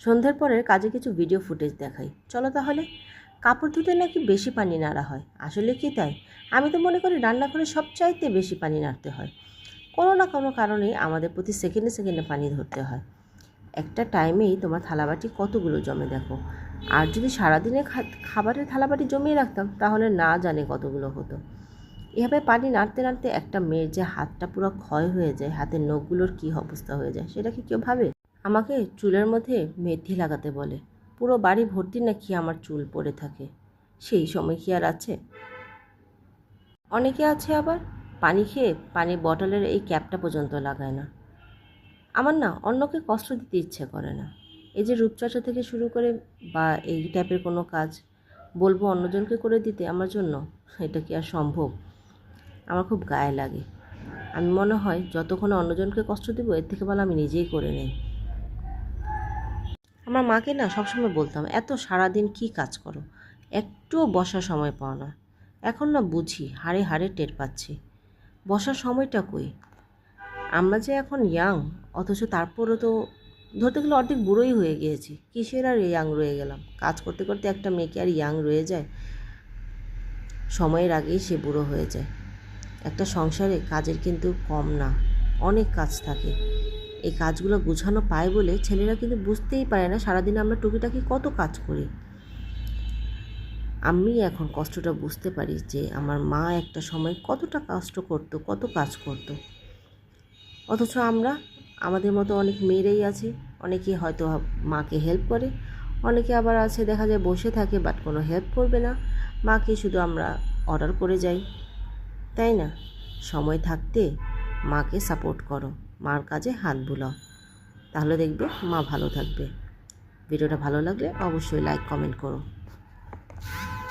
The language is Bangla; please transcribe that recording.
সন্ধ্যার পরের কাজে কিছু ভিডিও ফুটেজ দেখাই, চলো তাহলে। কাপড় ধুতে নাকি বেশি পানি নাড়া হয়, আসলে কি তাই? আমি তো মনে করি রান্নাঘরে সবচাইতে বেশি পানি নাড়তে হয়। কোনো না কোনো কারণে আমাদের প্রতি সেকেন্ডে সেকেন্ডে পানি ধরতে হয়। একটা টাইমেই তোমার থালাবাটি কতগুলো জমে দেখো। আর যদি সারাদিনে খাবারের থালাবাটি জমিয়ে রাখতাম তাহলে না জানে কতগুলো হতো। এভাবে পানি নাড়তে নাড়তে একটা মেয়ের যে হাতটা পুরো ক্ষয় হয়ে যায়, হাতের নখগুলোর কী অবস্থা হয়ে যায় সেটা কি কেউ ভাবে? আমাকে চুলের মধ্যে মেথি লাগাতে বলে, পুরো বাড়ি ভর্তি নাকি আমার চুল পড়ে থাকে। সেই সময় কি আর আছে? অনেকে আছে আবার পানি খেয়ে পানির বটলের এই ক্যাপটা পর্যন্ত লাগায় না। আমার না অন্যকে কষ্ট দিতে ইচ্ছে করে না। এই যে রূপচর্চা থেকে শুরু করে বা এই টাইপের কোনো কাজ বলবো অন্যজনকে করে দিতে আমার জন্য, এটা কি আর সম্ভব? আমার খুব গায়ে লাগে। আমি মনে হয় যতক্ষণ অন্যজনকে কষ্ট দেবো এর থেকে ভালো আমি নিজেই করে নেই। আমার মাকে না সবসময় বলতাম, এত সারাদিন কি কাজ করো, একটুও বসার সময় পাও না। এখন না বুঝি, হাড়ে হাড়ে টের পাচ্ছি বসার সময়টা কই। আমরা যে এখন ইয়াং, অথচ তারপরও তো ধরতে গেলে অর্ধেক বুড়োই হয়ে গিয়েছি। কিসের আর ইয়াং রয়ে গেলাম? কাজ করতে করতে একটা মেয়েকে আর ইয়াং রয়ে যায়? সময়ের আগেই সে বুড়ো হয়ে যায়। একটা সংসারে কাজের কিন্তু কম না, অনেক কাজ থাকে। এই কাজগুলো গুছানো পায় বলে ছেলেরা কিন্তু বুঝতেই পারে না সারাদিন আমরা টুকিটাকি কত কাজ করি। আমি এখন কষ্টটা বুঝতে পারি যে আমার মা একটা সময় কতটা কষ্ট করত, কত কাজ করত। অথচ আমরা, আমাদের মতো অনেক মেয়েরাই আছে, অনেকে হয়তো মাকে হেল্প করে, অনেকে আবার আছে দেখা যায় বসে থাকে বাট কোনো হেল্প করবে না, মাকে শুধু আমরা অর্ডার করে যাই। তাই না? সময় থাকতে মাকে সাপোর্ট করো, মার কাজে হাত বুলাও, তাহলে দেখবে মা ভালো থাকবে। ভিডিওটা ভালো লাগলে অবশ্যই লাইক কমেন্ট করো।